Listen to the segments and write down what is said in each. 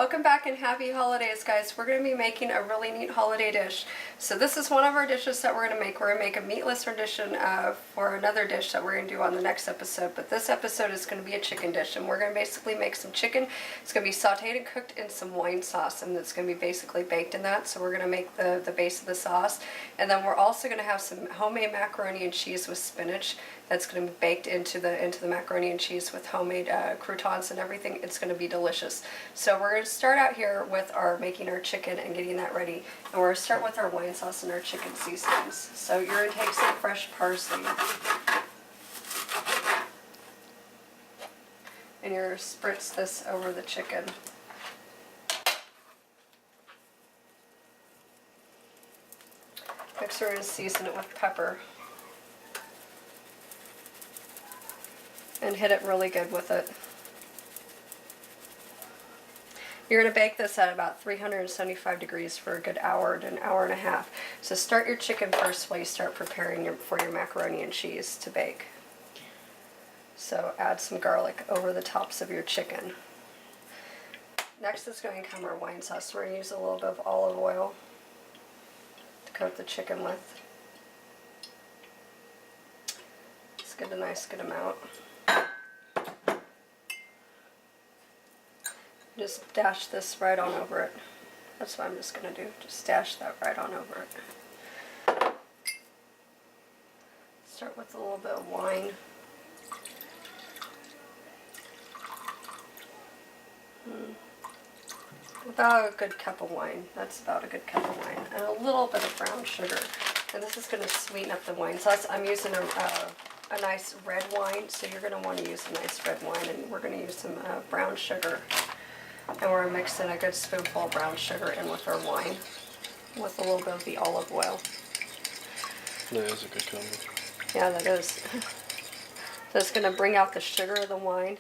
Welcome back and happy holidays, guys. We're going to be making a really neat holiday dish. So this is one of our dishes that we're going to make. We're going to make a meatless rendition for another dish that we're going to do on the next episode. But this episode is going to be a chicken dish, and we're going to basically make some chicken. It's going to be sauteed and cooked in some wine sauce, and it's going to be basically baked in that. So we're going to make the base of the sauce. And then we're also going to have some homemade macaroni and cheese with spinach that's going to be baked into the macaroni and cheese with homemade croutons and everything. It's going to be delicious. So we're going to start out here with making our chicken and getting that ready. And we're going to start with our wine sauce and our chicken seasonings. So you're going to take some fresh parsley. And you're going to spritz this over the chicken. Next we're going to season it with pepper. And hit it really good with it. You're going to bake this at about 375 degrees for a good hour to an hour and a half. So start your chicken first while you start preparing for your macaroni and cheese to bake. So add some garlic over the tops of your chicken. Next is going to come our wine sauce. We're going to use a little bit of olive oil to coat the chicken with. Let's get a nice good amount. Just dash this right on over it. That's what I'm just going to do. Just dash that right on over it. Start with a little bit of wine. About a good cup of wine. That's about a good cup of wine. And a little bit of brown sugar. And this is going to sweeten up the wine sauce. I'm using a nice red wine, so you're going to want to use a nice red wine. And we're going to use some brown sugar. And we're mixing a good spoonful of brown sugar in with our wine, with a little bit of the olive oil. That is a good combo. Yeah, that is. So it's going to bring out the sugar of the wine.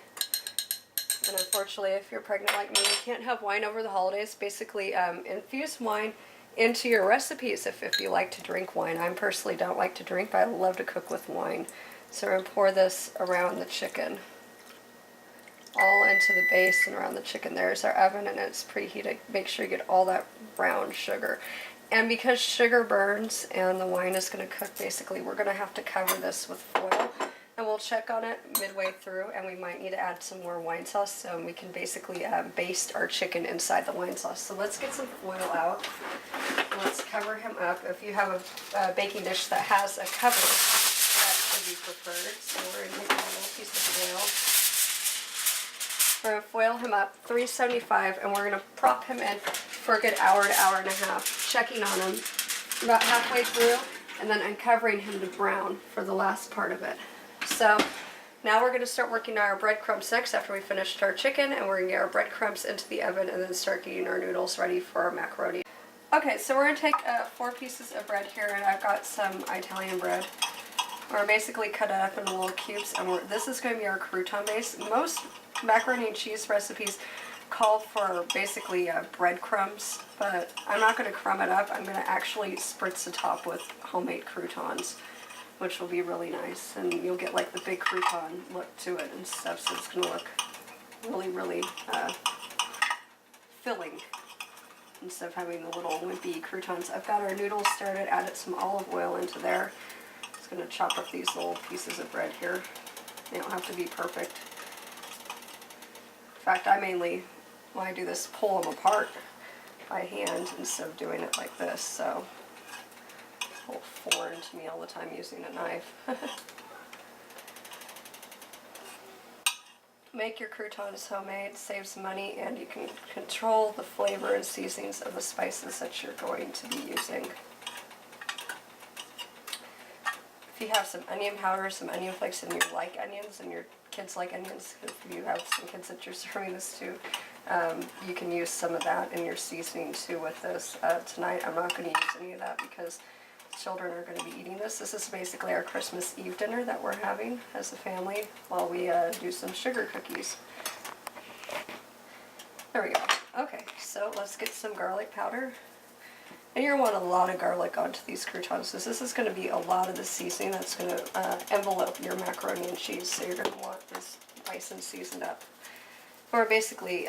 And unfortunately, if you're pregnant like me, you can't have wine over the holidays. Basically, infuse wine into your recipes if you like to drink wine. I personally don't like to drink, but I love to cook with wine. So we're going to pour this around the chicken. All into the base and around the chicken. There's our oven and it's preheated. Make sure you get all that brown sugar. And because sugar burns and the wine is going to cook, basically we're going to have to cover this with foil. And we'll check on it midway through, and we might need to add some more wine sauce so we can basically baste our chicken inside the wine sauce. So let's get some foil out. Let's cover him up. If you have a baking dish that has a cover, that would be preferred. So we're going to take a little piece of foil. We're going to foil him up 375, and we're going to prop him in for a good hour to hour and a half, checking on him about halfway through, and then uncovering him to brown for the last part of it. So now we're going to start working on our breadcrumbs next after we finished our chicken, and we're going to get our breadcrumbs into the oven and then start getting our noodles ready for our macaroni. Okay, so we're going to take 4 pieces of bread here, and I've got some Italian bread. We're basically cut it up into little cubes, and this is going to be our crouton base. Most macaroni and cheese recipes call for basically breadcrumbs, but I'm not going to crumb it up. I'm going to actually spritz the top with homemade croutons, which will be really nice, and you'll get like the big crouton look to it and stuff, so it's going to look really, really filling instead of having the little wimpy croutons. I've got our noodles started, added some olive oil into there. Just going to chop up these little pieces of bread here. They don't have to be perfect. In fact, I mainly, when I do this, pull them apart by hand instead of doing it like this, so it's a little foreign to me all the time using a knife. Make your croutons homemade, saves money, and you can control the flavor and seasonings of the spices that you're going to be using. If you have some onion powder, some onion flakes, and you like onions, and your kids like onions, if you have some kids that you're serving this to, you can use some of that in your seasoning too with this. Tonight I'm not going to use any of that because children are going to be eating this. This is basically our Christmas Eve dinner that we're having as a family while we do some sugar cookies. There we go. Okay, so let's get some garlic powder. And you're going to want a lot of garlic onto these croutons, because this is going to be a lot of the seasoning that's going to envelope your macaroni and cheese, so you're going to want this nice and seasoned up. Or basically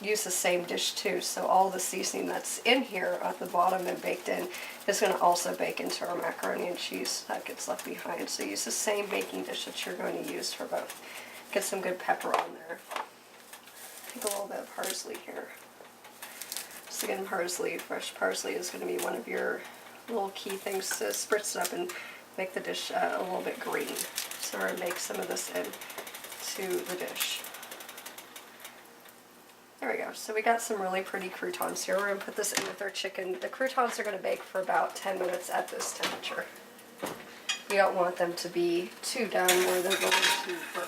use the same dish too. So all the seasoning that's in here at the bottom and baked in is going to also bake into our macaroni and cheese that gets left behind. So use the same baking dish that you're going to use for both. Get some good pepper on there. Take a little bit of parsley here. So again, parsley, fresh parsley is going to be one of your little key things to spritz it up and make the dish a little bit green. So we're going to make some of this in to the dish. There we go. So we got some really pretty croutons here. We're going to put this in with our chicken. The croutons are going to bake for about 10 minutes at this temperature. We don't want them to be too done where they're going to burn.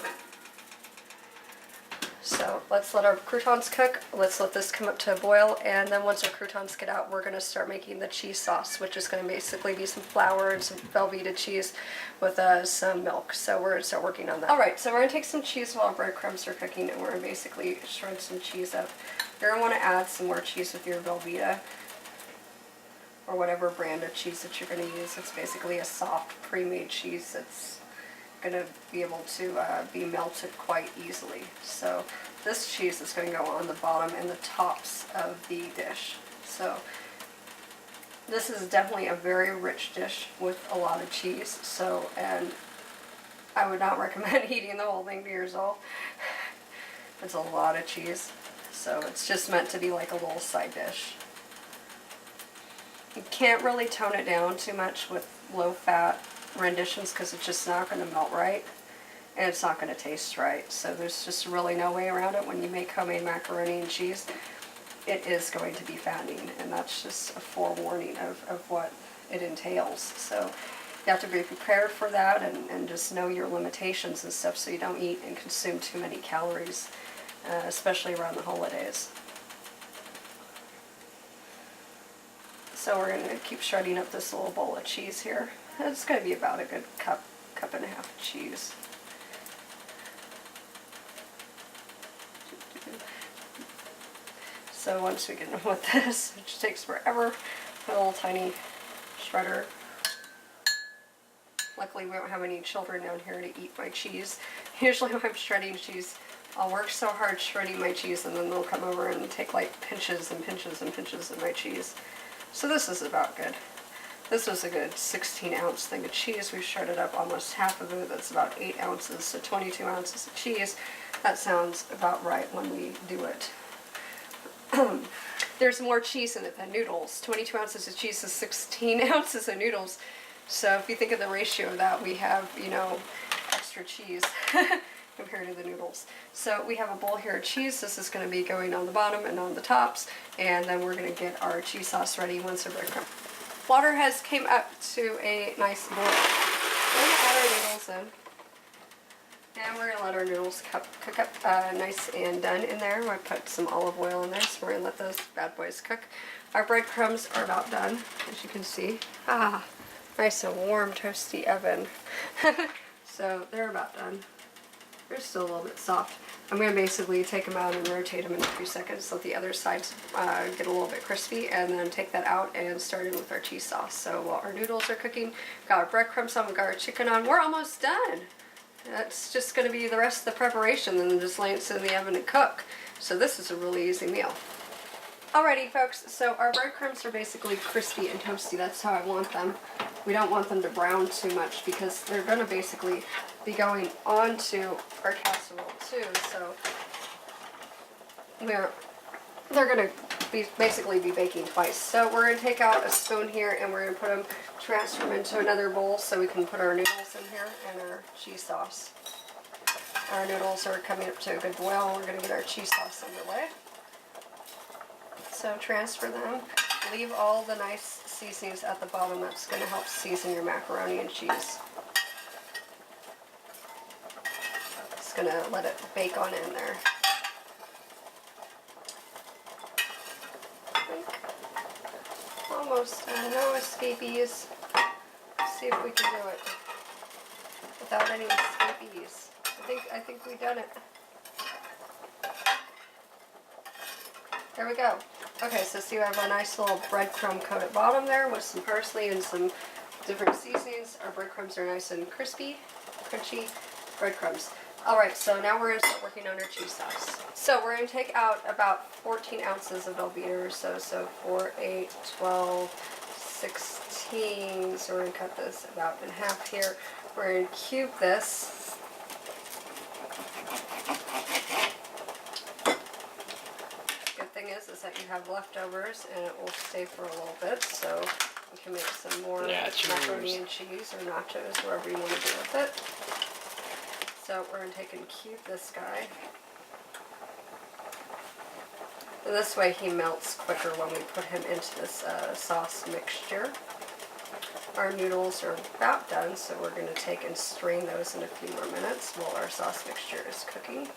So let's let our croutons cook. Let's let this come up to a boil, and then once our croutons get out, we're going to start making the cheese sauce, which is going to basically be some flour and some Velveeta cheese with some milk. So we're going to start working on that. Alright, so we're going to take some cheese while our breadcrumbs are cooking, and we're going to basically shred some cheese up. You're going to want to add some more cheese with your Velveeta, or whatever brand of cheese that you're going to use. It's basically a soft, pre-made cheese that's going to be able to be melted quite easily. So this cheese is going to go on the bottom and the tops of the dish. So this is definitely a very rich dish with a lot of cheese. So, and I would not recommend eating the whole thing to yourself. It's a lot of cheese. So it's just meant to be like a little side dish. You can't really tone it down too much with low-fat renditions because it's just not going to melt right and it's not going to taste right. So there's just really no way around it. When you make homemade macaroni and cheese, it is going to be fattening, and that's just a forewarning of what it entails. So you have to be prepared for that and just know your limitations and stuff so you don't eat and consume too many calories, especially around the holidays. So we're going to keep shredding up this little bowl of cheese here. It's going to be about a good cup and a half of cheese. So once we get done with this, it just takes forever. A little tiny shredder. Luckily we don't have any children down here to eat my cheese. Usually when I'm shredding cheese, I'll work so hard shredding my cheese and then they'll come over and take like pinches and pinches and pinches of my cheese. So this is about good. This was a good 16-ounce thing of cheese. We've shredded up almost half of it. That's about 8 ounces, so 22 ounces of cheese. That sounds about right when we do it. There's more cheese in it than noodles. 22 ounces of cheese is 16 ounces of noodles. So if you think of the ratio of that, we have, you know, extra cheese compared to the noodles. So we have a bowl here of cheese. This is going to be going on the bottom and on the tops. And then we're going to get our cheese sauce ready once our breadcrumb. Water has came up to a nice boil. We're going to add our noodles in. And we're going to let our noodles cook up nice and done in there. We're going to put some olive oil in there, so we're going to let those bad boys cook. Our breadcrumbs are about done, as you can see. Ah, nice and warm, toasty oven. So they're about done. They're still a little bit soft. I'm going to basically take them out and rotate them in a few seconds, let the other sides get a little bit crispy, and then take that out and start in with our cheese sauce. So while our noodles are cooking, we've got our breadcrumbs on, we've got our chicken on, we're almost done. That's just going to be the rest of the preparation, and then just lay it in the oven and cook. So this is a really easy meal. Alrighty folks, so our breadcrumbs are basically crispy and toasty. That's how I want them. We don't want them to brown too much because they're going to basically be going onto our casserole too. So they're going to be basically be baking twice. So we're going to take out a spoon here and we're going to put them, transfer them into another bowl so we can put our noodles in here and our cheese sauce. Our noodles are coming up to a good boil. We're going to get our cheese sauce underway. So transfer them. Leave all the nice seasonings at the bottom. That's going to help season your macaroni and cheese. Just going to let it bake on in there. Almost no escapees. Let's see if we can do it without any escapees. I think we've done it. There we go. Okay, so see, we have a nice little breadcrumb coat at bottom there with some parsley and some different seasonings. Our breadcrumbs are nice and crispy, crunchy breadcrumbs. Alright, so now we're going to start working on our cheese sauce. So we're going to take out about 14 ounces of Velveeta, so 4, 8, 12, 16. So we're going to cut this about in half here. We're going to cube this. Good thing is that you have leftovers and it will stay for a little bit, so you can make some more macaroni and cheese or nachos, wherever you want to do with it. So we're going to take and cube this guy. And this way he melts quicker when we put him into this sauce mixture. Our noodles are about done, so we're going to take and strain those in a few more minutes while our sauce mixture is cooking.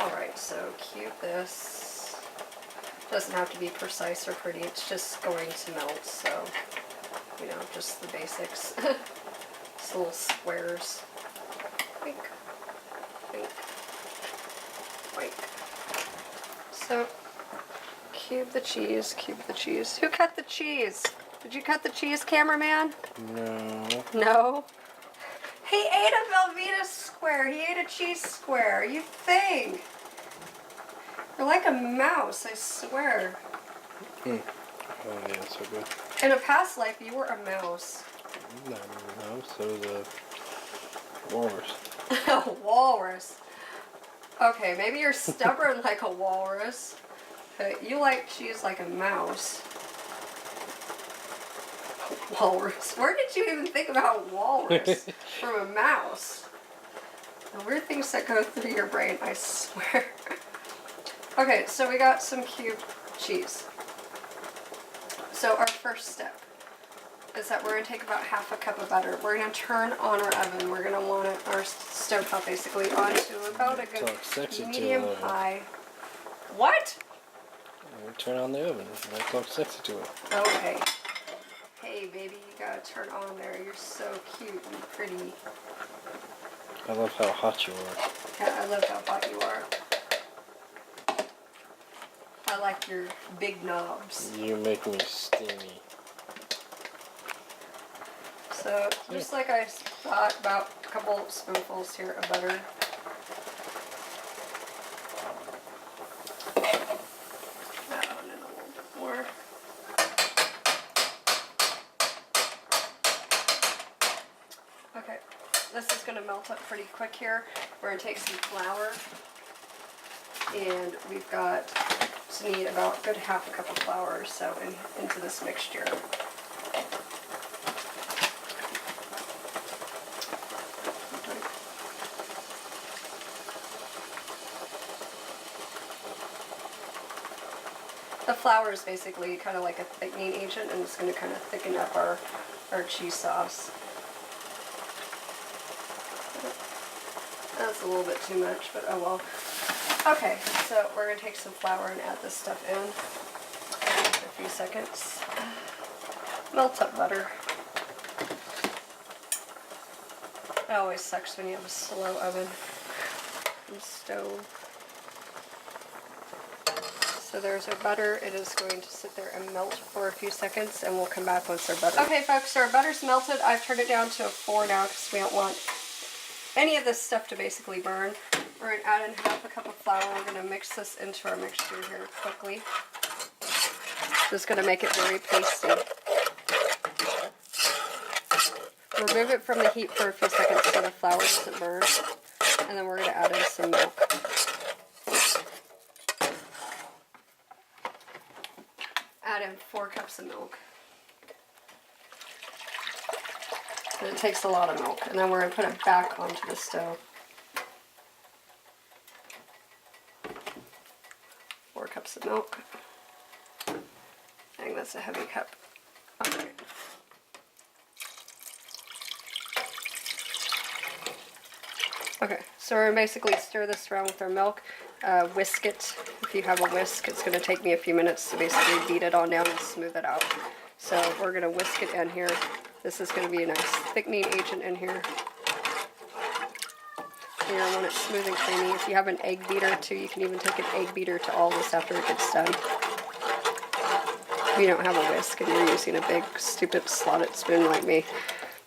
Alright, so cube this. Doesn't have to be precise or pretty, it's just going to melt, so, you know, just the basics. Just little squares. Wink, wink, wink. So, cube the cheese, cube the cheese. Who cut the cheese? Did you cut the cheese, cameraman? No. No? He ate a Velveeta square. He ate a cheese square. You think? You're like a mouse, I swear. Oh yeah, so good. In a past life, you were a mouse. Not a mouse, so was a walrus. A walrus. Okay, maybe you're stubborn like a walrus, but you like cheese like a mouse. Walrus. Where did you even think about walrus from a mouse? The weird things that go through your brain, I swear. Okay, so we got some cubed cheese. So our first step is that we're going to take about half a cup of butter. We're going to turn on our oven. We're going to want our stovetop basically onto about a good medium high. What? Turn on the oven. I talk sexy to it. Okay. Hey baby, you gotta turn on there. You're so cute and pretty. I love how hot you are. Yeah, I love how hot you are. I like your big knobs. You make me steamy. So, just like I thought, about a couple spoonfuls here of butter. That one in a little bit more. Okay, this is going to melt up pretty quick here. We're going to take some flour, and we've got to need about a good half a cup of flour or so into this mixture. The flour is basically kind of like a thickening agent, and it's going to kind of thicken up our cheese sauce. That's a little bit too much, but oh well. Okay, so we're going to take some flour and add this stuff in a few seconds. Melt up butter. It always sucks when you have a slow oven and stove. So there's our butter. It is going to sit there and melt for a few seconds, and we'll come back once our butter. Okay folks, so our butter's melted. I've turned it down to a 4 now because we don't want any of this stuff to basically burn. We're going to add in half a cup of flour. We're going to mix this into our mixture here quickly. This is going to make it very pasty. Remove it from the heat for a few seconds so the flour doesn't burn. And then we're going to add in some milk. Add in 4 cups of milk. And it takes a lot of milk. And then we're going to put it back onto the stove. 4 cups of milk. I think that's a heavy cup. Okay. Okay, so we're going to basically stir this around with our milk. Whisk it. If you have a whisk, it's going to take me a few minutes to basically beat it on down and smooth it out. So we're going to whisk it in here. This is going to be a nice thickening agent in here. You're going to want it smooth and creamy. If you have an egg beater too, you can even take an egg beater to all this after it gets done. If you don't have a whisk and you're using a big, stupid slotted spoon like me,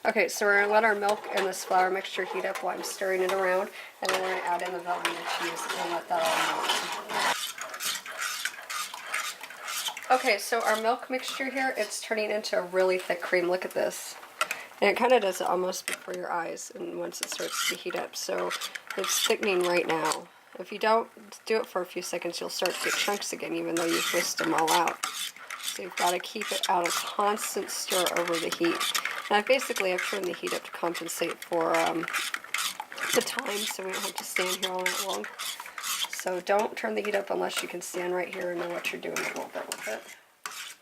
Okay, so we're gonna let our milk and this flour mixture heat up while I'm stirring it around, and then we're gonna add in the Velveeta cheese and let that all melt. Okay, so our milk mixture here, it's turning into a really thick cream. Look at this. And it kind of does it almost before your eyes, and once it starts to heat up. So it's thickening right now. If you don't do it for a few seconds, you'll start to get chunks again, even though you've whisked them all out. So you've got to keep it out of constant stir over the heat. Now I've turned the heat up to compensate for the time, so we don't have to stand here all night long. So don't turn the heat up unless you can stand right here and know what you're doing a little bit with it.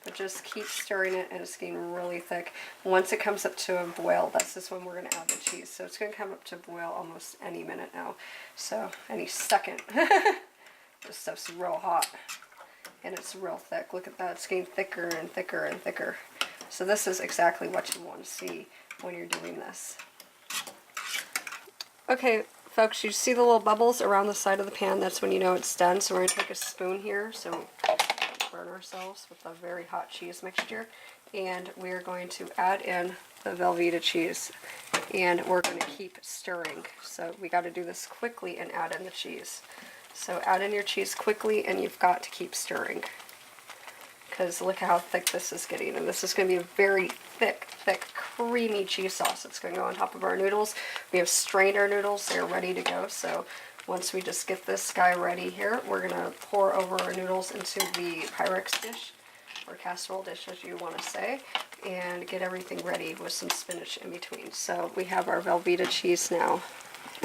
But just keep stirring it, and it's getting really thick. Once it comes up to a boil, that's just when we're going to add the cheese. So it's going to come up to boil almost any minute now. So any second. This stuff's real hot. And it's real thick. Look at that. It's getting thicker and thicker and thicker. So this is exactly what you want to see when you're doing this. Okay, folks, you see the little bubbles around the side of the pan? That's when you know it's done. So we're going to take a spoon here so we don't burn ourselves with a very hot cheese mixture. And we're going to add in the Velveeta cheese. And we're going to keep stirring. So we got to do this quickly and add in the cheese. So add in your cheese quickly, and you've got to keep stirring. Because look how thick this is getting. And this is going to be a very thick, creamy cheese sauce that's going to go on top of our noodles. We have strained our noodles. They're ready to go. So once we just get this guy ready here, we're going to pour over our noodles into the Pyrex dish, or casserole dish as you want to say, and get everything ready with some spinach in between. So we have our Velveeta cheese now,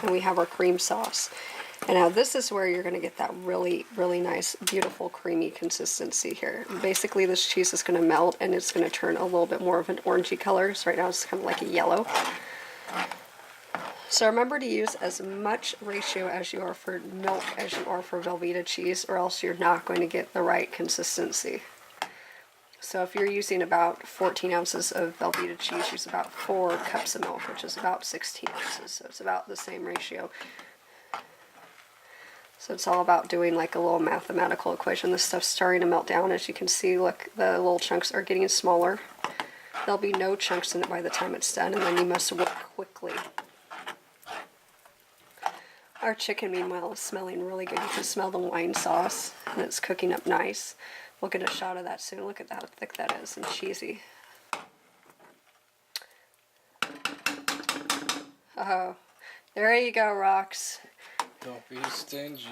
and we have our cream sauce. And now this is where you're going to get that really, really nice, beautiful, creamy consistency here. Basically, this cheese is going to melt, and it's going to turn a little bit more of an orangey color. So right now it's kind of like a yellow. So remember to use as much ratio as you are for milk as you are for Velveeta cheese, or else you're not going to get the right consistency. So if you're using about 14 ounces of Velveeta cheese, use about 4 cups of milk, which is about 16 ounces. So it's about the same ratio. So it's all about doing like a little mathematical equation. This stuff's starting to melt down. As you can see, look, the little chunks are getting smaller. There'll be no chunks in it by the time it's done, and then you must work quickly. Our chicken, meanwhile, is smelling really good. You can smell the wine sauce, and it's cooking up nice. We'll get a shot of that soon. Look at how thick that is and cheesy. Oh, there you go, Rox. Don't be stingy.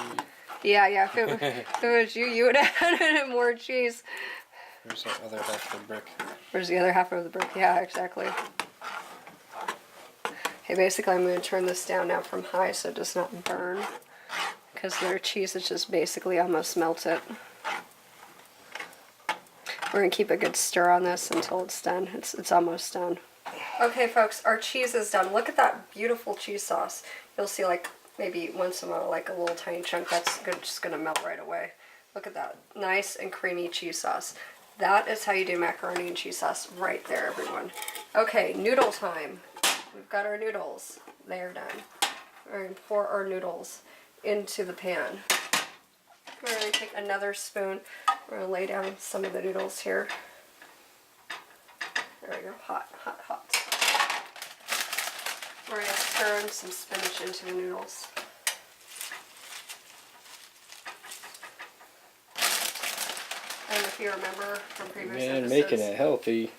Yeah, if it was you, you would have added more cheese. Where's the other half of the brick? Where's the other half of the brick? Yeah, exactly. Okay, basically I'm going to turn this down now from high so it does not burn, because their cheese is just basically almost melted. We're going to keep a good stir on this until it's done. It's almost done. Okay, folks, our cheese is done. Look at that beautiful cheese sauce. You'll see, like, maybe once in a while, like a little tiny chunk, that's just going to melt right away. Look at that. Nice and creamy cheese sauce. That is how you do macaroni and cheese sauce right there, everyone. Okay, noodle time. We've got our noodles. They are done. We're going to pour our noodles into the pan. We're going to take another spoon. We're going to lay down some of the noodles here. There we go. Hot, hot, hot. We're going to turn some spinach into the noodles. And if you remember from previous episodes, making it healthy.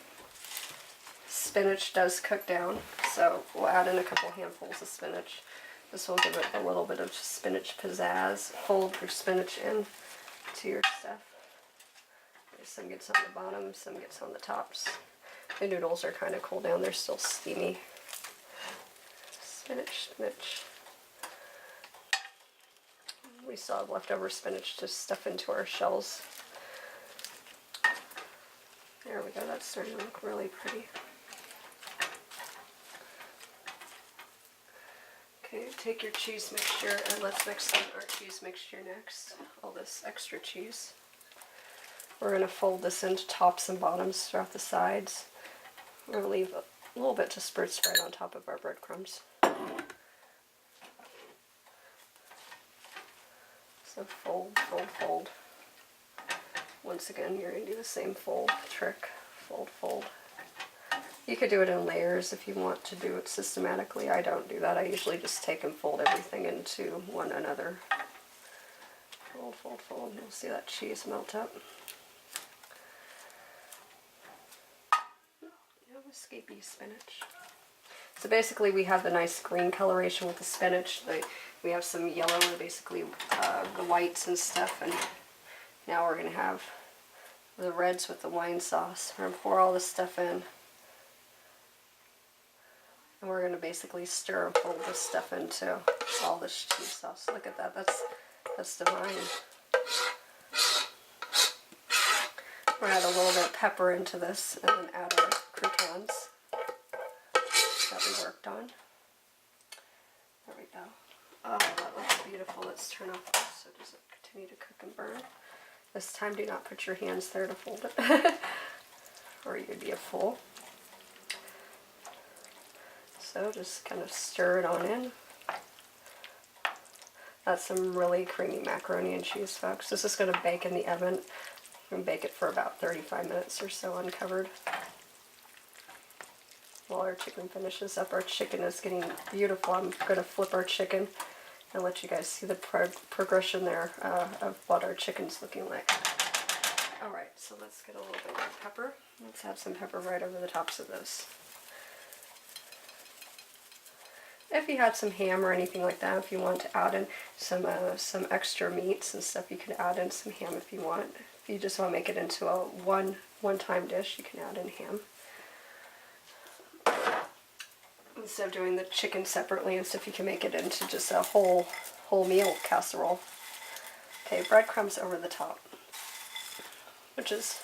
Spinach does cook down, so we'll add in a couple handfuls of spinach. This will give it a little bit of spinach pizzazz. Fold your spinach in to your stuff. Some gets on the bottom, some gets on the tops. The noodles are kind of cooled down, they're still steamy. Spinach, spinach. We still have leftover spinach to stuff into our shells. There we go, that's starting to look really pretty. Okay, take your cheese mixture and let's mix in our cheese mixture next. All this extra cheese. We're going to fold this into tops and bottoms throughout the sides. We're going to leave a little bit to spread on top of our breadcrumbs. So fold, fold, fold. Once again, you're going to do the same fold trick. Fold, fold. You could do it in layers if you want to do it systematically. I don't do that. I usually just take and fold everything into one another. Fold, fold, fold, and you'll see that cheese melt up. No escapee spinach. So basically we have the nice green coloration with the spinach. We have some yellow, basically the whites and stuff, and now we're going to have the reds with the wine sauce. We're going to pour all this stuff in. And we're going to basically stir and fold this stuff into all this cheese sauce. Look at that. That's divine. We're going to add a little bit of pepper into this and then add our croutons that we worked on. There we go. Oh, that looks beautiful. Let's turn off this so it doesn't continue to cook and burn. This time do not put your hands there to fold it or you'd be a fool. So just kind of stir it on in. That's some really creamy macaroni and cheese, folks. This is going to bake in the oven. You can bake it for about 35 minutes or so uncovered. While our chicken finishes up, our chicken is getting beautiful. I'm going to flip our chicken and let you guys see the progression there of what our chicken's looking like. Alright, so let's get a little bit more pepper. Let's add some pepper right over the tops of this. If you had some ham or anything like that, if you want to add in some extra meats and stuff, you can add in some ham if you want. If you just want to make it into a one-time dish, you can add in ham. Instead of doing the chicken separately and stuff, you can make it into just a whole meal casserole. Okay, breadcrumbs over the top, which is,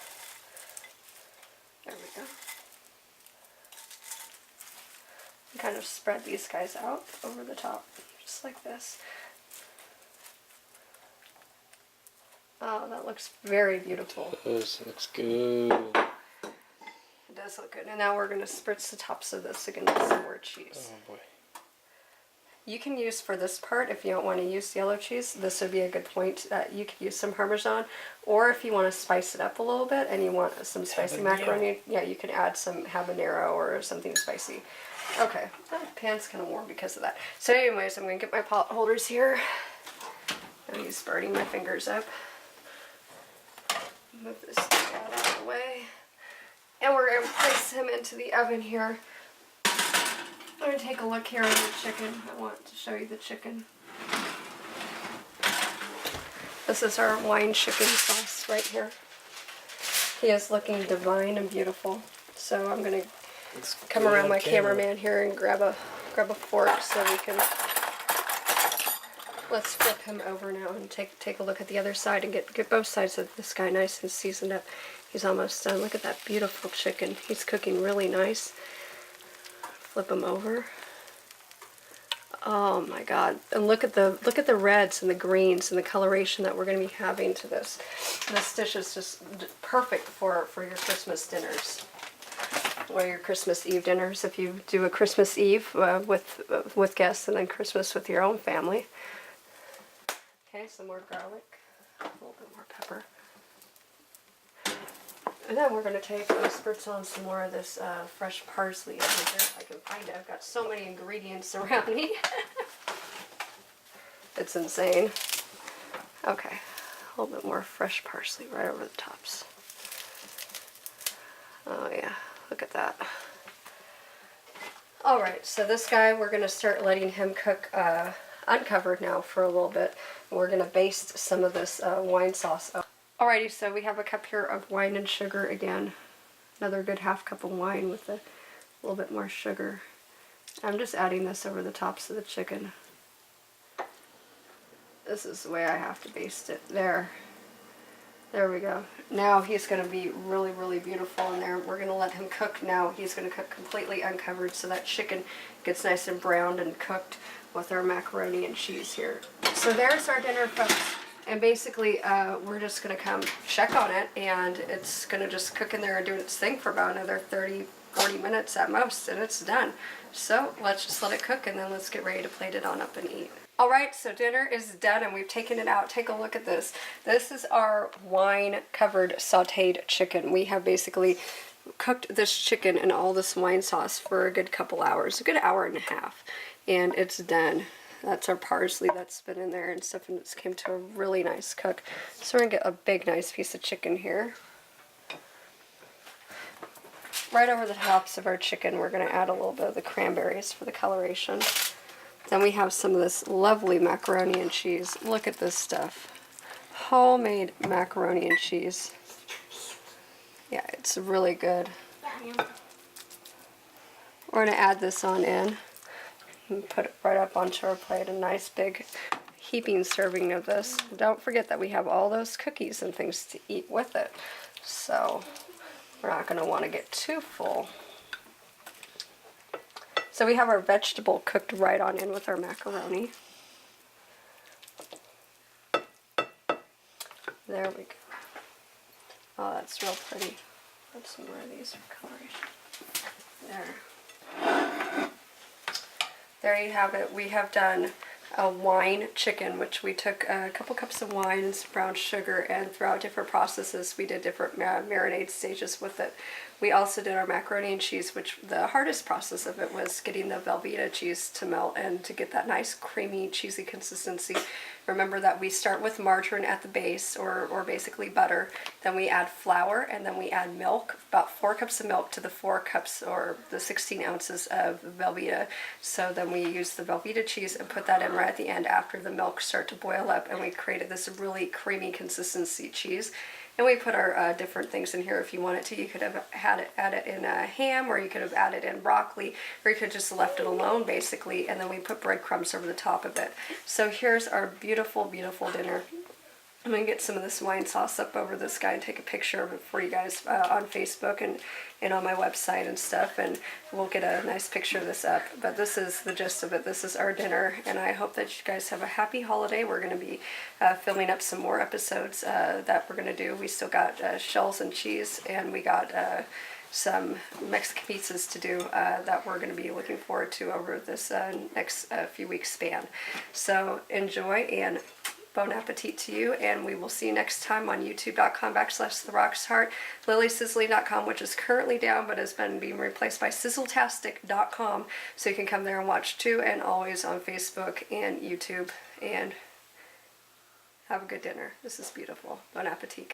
there we go. Kind of spread these guys out over the top, just like this. Oh, that looks very beautiful. This looks good. It does look good. And now we're going to spritz the tops of this again with some more cheese. Oh boy. You can use for this part, if you don't want to use yellow cheese, this would be a good point. You could use some Parmesan, or if you want to spice it up a little bit and you want some spicy macaroni, yeah, you can add some habanero or something spicy. Okay, that pan's kind of warm because of that. So anyways, I'm going to get my pot holders here. I'm just burning my fingers up. Move this thing out of the way. And we're going to place him into the oven here. I'm going to take a look here on the chicken. I want to show you the chicken. This is our wine chicken sauce right here. He is looking divine and beautiful. So I'm going to come around my cameraman here and grab a fork so we can, let's flip him over now and take a look at the other side and get both sides of this guy nice and seasoned up. He's almost done. Look at that beautiful chicken. He's cooking really nice. Flip him over. Oh my God! And look at the reds and the greens and the coloration that we're going to be having to this. This dish is just perfect for your Christmas dinners. Or your Christmas Eve dinners, if you do a Christmas Eve with guests and then Christmas with your own family. Okay, some more garlic, a little bit more pepper. And then we're going to take and spritz on some more of this fresh parsley over here if I can find it. I've got so many ingredients around me. It's insane. Okay, a little bit more fresh parsley right over the tops. Oh yeah. Look at that. Alright, so this guy, we're going to start letting him cook uncovered now for a little bit. We're going to baste some of this wine sauce up. Alrighty, so we have a cup here of wine and sugar again. Another good half cup of wine with a little bit more sugar. I'm just adding this over the tops of the chicken. This is the way I have to baste it. There we go. Now he's going to be really, really beautiful in there. We're going to let him cook now. He's going to cook completely uncovered so that chicken gets nice and browned and cooked with our macaroni and cheese here. So there's our dinner, folks. And basically, we're just going to come check on it, and it's going to just cook in there and do its thing for about another 30, 40 minutes at most, and it's done. So let's just let it cook, and then let's get ready to plate it on up and eat. Alright, so dinner is done and we've taken it out. Take a look at this. This is our wine-covered sauteed chicken. We have basically cooked this chicken in all this wine sauce for a good couple hours, a good hour and a half, and it's done. That's our parsley that's been in there and stuff, and it's came to a really nice cook. So we're gonna get a big nice piece of chicken here. Right over the tops of our chicken, we're gonna add a little bit of the cranberries for the coloration. Then we have some of this lovely macaroni and cheese. Look at this stuff. Homemade macaroni and cheese. Yeah, it's really good. We're gonna add this on in and put it right up onto our plate. A nice big heaping serving of this. Don't forget that we have all those cookies and things to eat with it. So we're not gonna wanna get too full. So we have our vegetable cooked right on in with our macaroni. There we go. Oh, that's real pretty. Put some more of these for coloration. There. There you have it. We have done a wine chicken, which we took a couple cups of wine, brown sugar, and throughout different processes we did different marinade stages with it. We also did our macaroni and cheese, which the hardest process of it was getting the Velveeta cheese to melt and to get that nice creamy cheesy consistency. Remember that we start with margarine at the base, or basically butter, then we add flour, and then we add milk, about 4 cups of milk to the 4 cups or the 16 ounces of Velveeta. So then we use the Velveeta cheese and put that in right at the end after the milk start to boil up, and we created this really creamy consistency cheese. And we put our different things in here if you wanted to. You could have had it added in a ham, or you could have added in broccoli, or you could have just left it alone basically, and then we put breadcrumbs over the top of it. So here's our beautiful, beautiful dinner. I'm going to get some of this wine sauce up over this guy and take a picture of it for you guys on Facebook and on my website and stuff, and we'll get a nice picture of this up. But this is the gist of it. This is our dinner, and I hope that you guys have a happy holiday. We're going to be filming up some more episodes that we're going to do. We still got shells and cheese, and we got some Mexican pizzas to do that we're going to be looking forward to over this next few weeks span. So enjoy, and bon appetit to you, and we will see you next time on youtube.com/therocksheart, lilysizzling.com, which is currently down but has been being replaced by sizzletastic.com, so you can come there and watch too, and always on Facebook and YouTube. And have a good dinner. This is beautiful. Bon appetit.